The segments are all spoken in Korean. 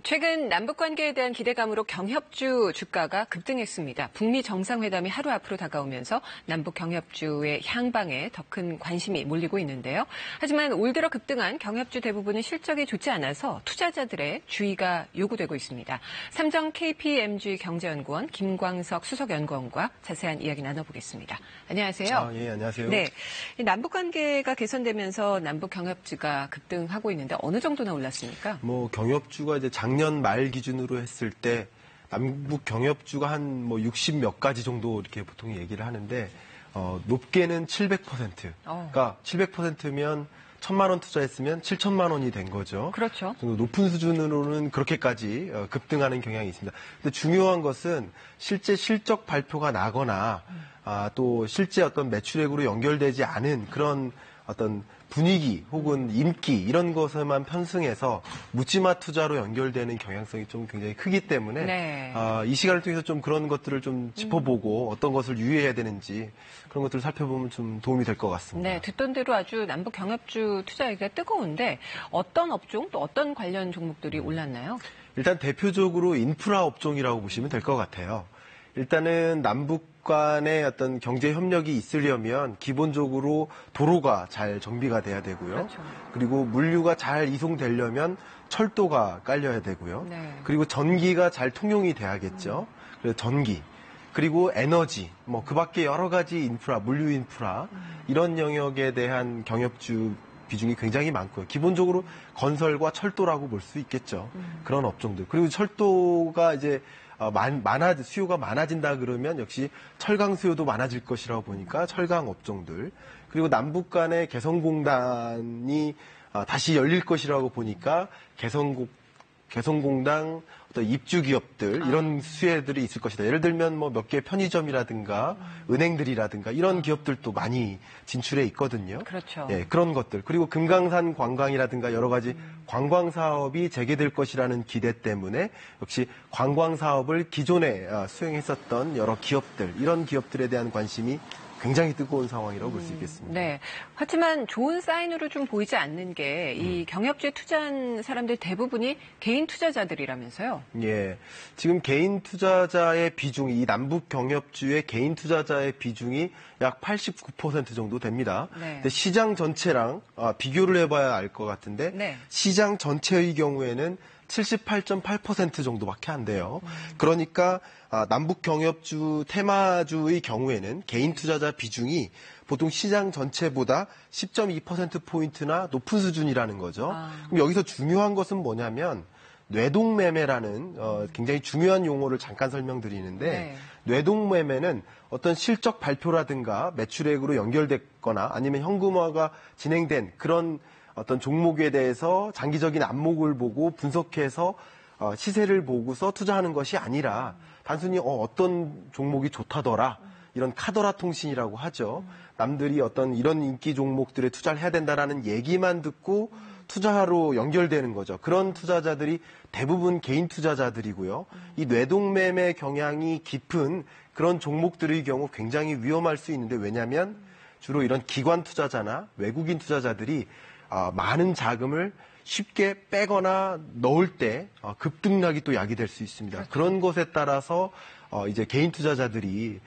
최근 남북 관계에 대한 기대감으로 경협주 주가가 급등했습니다. 북미 정상회담이 하루 앞으로 다가오면서 남북 경협주의 향방에 더 큰 관심이 몰리고 있는데요. 하지만 올 들어 급등한 경협주 대부분은 실적이 좋지 않아서 투자자들의 주의가 요구되고 있습니다. 삼정 KPMG 경제연구원 김광석 수석연구원과 자세한 이야기 나눠보겠습니다. 안녕하세요. 예, 안녕하세요. 네, 남북 관계가 개선되면서 남북 경협주가 급등하고 있는데 어느 정도나 올랐습니까? 경협주가 이제 작년 말 기준으로 했을 때 남북 경협주가 한 60 몇 가지 정도 이렇게 보통 얘기를 하는데 높게는 700%. 그러니까 700%면 1,000만 원 투자했으면 7천만 원이 된 거죠. 그렇죠. 높은 수준으로는 그렇게까지 급등하는 경향이 있습니다. 근데 중요한 것은 실제 실적 발표가 나거나 또 실제 어떤 매출액으로 연결되지 않은 그런 어떤 분위기 혹은 인기 이런 것에만 편승해서 묻지마 투자로 연결되는 경향성이 좀 굉장히 크기 때문에 네. 이 시간을 통해서 좀 그런 것들을 좀 짚어보고 어떤 것을 유의해야 되는지 그런 것들을 살펴보면 좀 도움이 될 것 같습니다. 네, 듣던 대로 아주 남북 경협주 투자하기가 뜨거운데 어떤 업종 또 어떤 관련 종목들이 올랐나요? 일단 대표적으로 인프라 업종이라고 보시면 될 것 같아요. 일단은 남북 간의 어떤 경제 협력이 있으려면 기본적으로 도로가 잘 정비가 돼야 되고요. 그렇죠. 그리고 물류가 잘 이송되려면 철도가 깔려야 되고요. 네. 그리고 전기가 잘 통용이 돼야겠죠. 그래서 전기. 그리고 에너지, 그 밖에 여러 가지 인프라, 물류 인프라, 이런 영역에 대한 경협주 비중이 굉장히 많고요. 기본적으로 건설과 철도라고 볼 수 있겠죠. 그런 업종들. 그리고 철도가 이제 수요가 많아진다 그러면 역시 철강 수요도 많아질 것이라고 보니까 철강 업종들. 그리고 남북 간의 개성공단이 다시 열릴 것이라고 보니까 개성공단 어떤 입주 기업들 이런 수혜들이 있을 것이다. 예를 들면 몇 개 편의점이라든가 은행들이라든가 이런 기업들도 많이 진출해 있거든요. 그렇죠. 예, 그런 것들. 그리고 금강산 관광이라든가 여러 가지 관광 사업이 재개될 것이라는 기대 때문에 역시 관광 사업을 기존에 수행했었던 여러 기업들 이런 기업들에 대한 관심이 굉장히 뜨거운 상황이라고 볼 수 있겠습니다. 네. 하지만 좋은 사인으로 좀 보이지 않는 게 이 경협주에 투자한 사람들 대부분이 개인 투자자들이라면서요? 예. 지금 개인 투자자의 비중이, 이 남북 경협주의 개인 투자자의 비중이 약 89% 정도 됩니다. 네. 근데 시장 전체랑 비교를 해봐야 알 것 같은데 네. 시장 전체의 경우에는 78.8% 정도밖에 안 돼요. 그러니까 남북 경협주 테마주의 경우에는 개인 투자자 비중이 보통 시장 전체보다 10.2%포인트나 높은 수준이라는 거죠. 그럼 여기서 중요한 것은 뭐냐면 뇌동매매라는 굉장히 중요한 용어를 잠깐 설명드리는데 네. 뇌동매매는 어떤 실적 발표라든가 매출액으로 연결됐거나 아니면 현금화가 진행된 그런 어떤 종목에 대해서 장기적인 안목을 보고 분석해서 시세를 보고서 투자하는 것이 아니라 단순히 어떤 종목이 좋다더라 이런 카더라 통신이라고 하죠. 남들이 어떤 이런 인기 종목들에 투자를 해야 된다라는 얘기만 듣고 투자로 연결되는 거죠. 그런 투자자들이 대부분 개인 투자자들이고요. 이 뇌동매매 경향이 깊은 그런 종목들의 경우 굉장히 위험할 수 있는데 왜냐하면 주로 이런 기관 투자자나 외국인 투자자들이 많은 자금을 쉽게 빼거나 넣을 때 급등락이 또 야기될 수 있습니다. 그렇죠. 그런 것에 따라서 이제 개인 투자자들이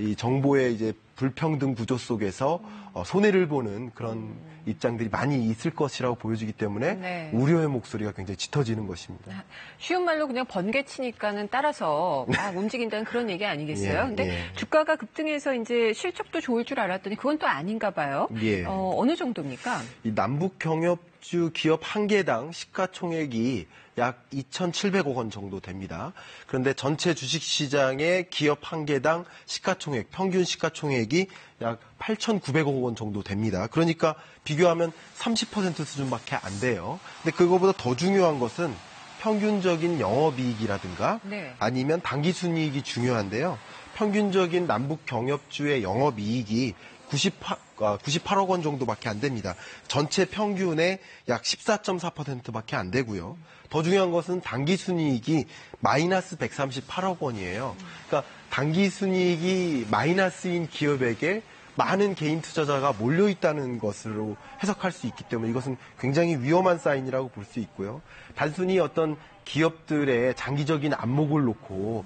이 정보의 이제 불평등 구조 속에서 손해를 보는 그런 입장들이 많이 있을 것이라고 보여지기 때문에 네. 우려의 목소리가 굉장히 짙어지는 것입니다. 쉬운 말로 그냥 번개 치니까는 따라서 막 움직인다는 그런 얘기 아니겠어요? 예, 근데 예. 주가가 급등해서 이제 실적도 좋을 줄 알았더니 그건 또 아닌가 봐요. 예. 어느 정도입니까? 이 남북 경협주 기업 한 개당 시가총액이 약 2,700억 원 정도 됩니다. 그런데 전체 주식시장의 기업 한 개당 시가총액, 평균 시가총액이 약 8,900억 원 정도 됩니다. 그러니까 비교하면 30% 수준밖에 안 돼요. 근데 그거보다 더 중요한 것은 평균적인 영업이익이라든가 네. 아니면 당기순이익이 중요한데요. 평균적인 남북 경협주의 영업이익이 98억 원 정도밖에 안 됩니다. 전체 평균의 약 14.4%밖에 안 되고요. 더 중요한 것은 당기순이익이 마이너스 138억 원이에요. 그러니까 당기순이익이 마이너스인 기업에게 많은 개인 투자자가 몰려 있다는 것으로 해석할 수 있기 때문에 이것은 굉장히 위험한 사인이라고 볼 수 있고요. 단순히 어떤 기업들의 장기적인 안목을 놓고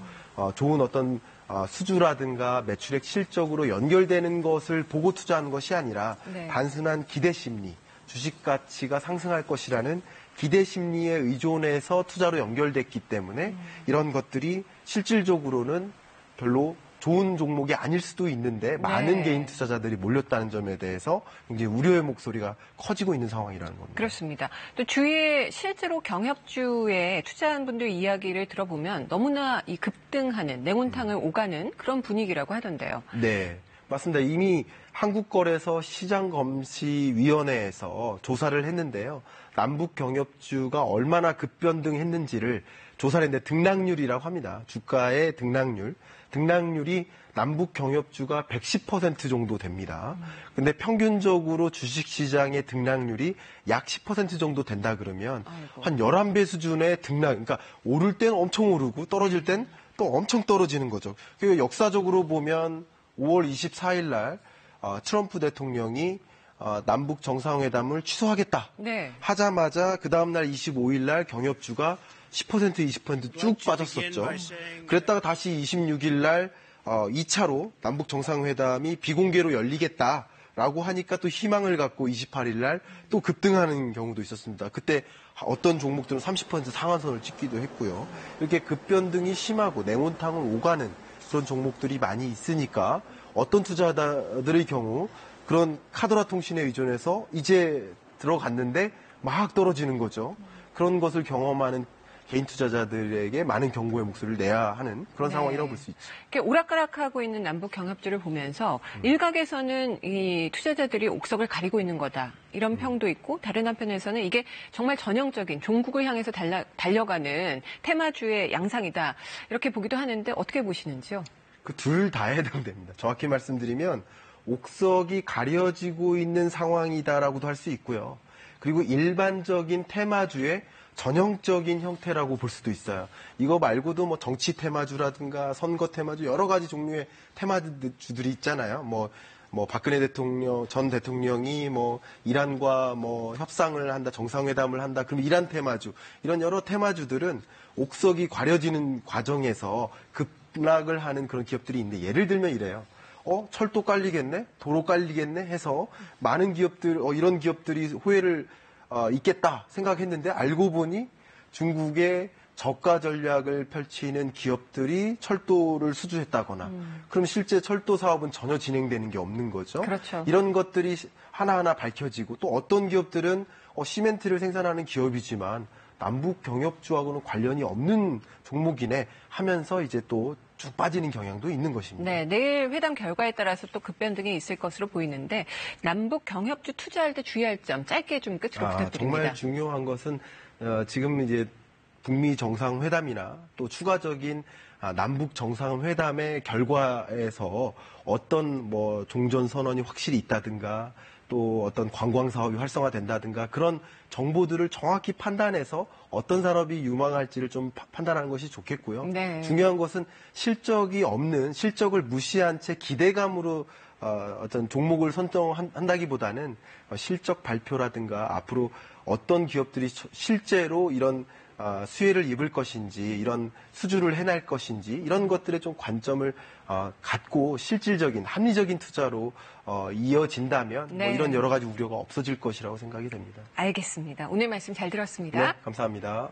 좋은 어떤 수주라든가 매출액 실적으로 연결되는 것을 보고 투자하는 것이 아니라 네. 단순한 기대 심리, 주식 가치가 상승할 것이라는 기대 심리에 의존해서 투자로 연결됐기 때문에 이런 것들이 실질적으로는 별로 좋은 종목이 아닐 수도 있는데 많은 네. 개인 투자자들이 몰렸다는 점에 대해서 굉장히 우려의 목소리가 커지고 있는 상황이라는 겁니다. 그렇습니다. 또 주위에 실제로 경협주에 투자한 분들 이야기를 들어보면 너무나 이 급등하는 냉온탕을 오가는 그런 분위기라고 하던데요. 네, 맞습니다. 이미 한국거래소 시장검시위원회에서 조사를 했는데요. 남북 경협주가 얼마나 급변동했는지를 조사를 했는데 등락률이라고 합니다. 주가의 등락률이 남북 경협주가 110% 정도 됩니다. 근데 평균적으로 주식시장의 등락률이 약 10% 정도 된다 그러면 아이고. 한 11배 수준의 등락, 그러니까 오를 땐 엄청 오르고 떨어질 땐 또 엄청 떨어지는 거죠. 그리고 역사적으로 보면 5월 24일 날 트럼프 대통령이 남북 정상회담을 취소하겠다 네. 하자마자 그 다음날 25일 날 경협주가 10% 20% 쭉 빠졌었죠. 그랬다가 다시 26일 날 2차로 남북 정상회담이 비공개로 열리겠다라고 하니까 또 희망을 갖고 28일 날 또 급등하는 경우도 있었습니다. 그때 어떤 종목들은 30% 상한선을 찍기도 했고요. 이렇게 급변동이 심하고 냉온탕을 오가는 그런 종목들이 많이 있으니까 어떤 투자자들의 경우 그런 카더라 통신에 의존해서 이제 들어갔는데 막 떨어지는 거죠. 그런 것을 경험하는 개인 투자자들에게 많은 경고의 목소리를 내야 하는 그런 네. 상황이라고 볼 수 있죠. 이렇게 오락가락하고 있는 남북 경협주를 보면서 일각에서는 이 투자자들이 옥석을 가리고 있는 거다 이런 평도 있고 다른 한편에서는 이게 정말 전형적인 종국을 향해서 달려가는 테마주의 양상이다 이렇게 보기도 하는데 어떻게 보시는지요? 그 둘 다 해당됩니다. 정확히 말씀드리면 옥석이 가려지고 있는 상황이다라고도 할 수 있고요. 그리고 일반적인 테마주의 전형적인 형태라고 볼 수도 있어요. 이거 말고도 뭐 정치 테마주라든가 선거 테마주 여러 가지 종류의 테마주들이 있잖아요. 뭐 박근혜 전 대통령이 뭐 이란과 뭐 협상을 한다, 정상회담을 한다. 그럼 이란 테마주 이런 여러 테마주들은 옥석이 가려지는 과정에서 급락을 하는 그런 기업들이 있는데 예를 들면 이래요. 철도 깔리겠네? 도로 깔리겠네? 해서 많은 기업들, 이런 기업들이 호혜를 있겠다 생각했는데 알고 보니 중국의 저가 전략을 펼치는 기업들이 철도를 수주했다거나 그럼 실제 철도 사업은 전혀 진행되는 게 없는 거죠. 그렇죠. 이런 것들이 하나하나 밝혀지고 또 어떤 기업들은 시멘트를 생산하는 기업이지만 남북 경협주하고는 관련이 없는 종목이네 하면서 이제 또 쭉 빠지는 경향도 있는 것입니다. 네, 내일 회담 결과에 따라서 또 급변동이 있을 것으로 보이는데 남북 경협주 투자할 때 주의할 점 짧게 좀 끝으로 부탁드립니다. 정말 중요한 것은 지금 이제 북미 정상회담이나 또 추가적인 남북 정상회담의 결과에서 어떤 뭐 종전 선언이 확실히 있다든가 또 어떤 관광 사업이 활성화된다든가 그런 정보들을 정확히 판단해서 어떤 산업이 유망할지를 좀 판단하는 것이 좋겠고요. 네. 중요한 것은 실적이 없는 실적을 무시한 채 기대감으로 어떤 종목을 선정한다기보다는 실적 발표라든가 앞으로 어떤 기업들이 실제로 이런 수혜를 입을 것인지 이런 수주를 해낼 것인지 이런 것들에 좀 관점을 갖고 실질적인 합리적인 투자로 이어진다면 네. 뭐 이런 여러 가지 우려가 없어질 것이라고 생각이 됩니다. 알겠습니다. 오늘 말씀 잘 들었습니다. 네, 감사합니다.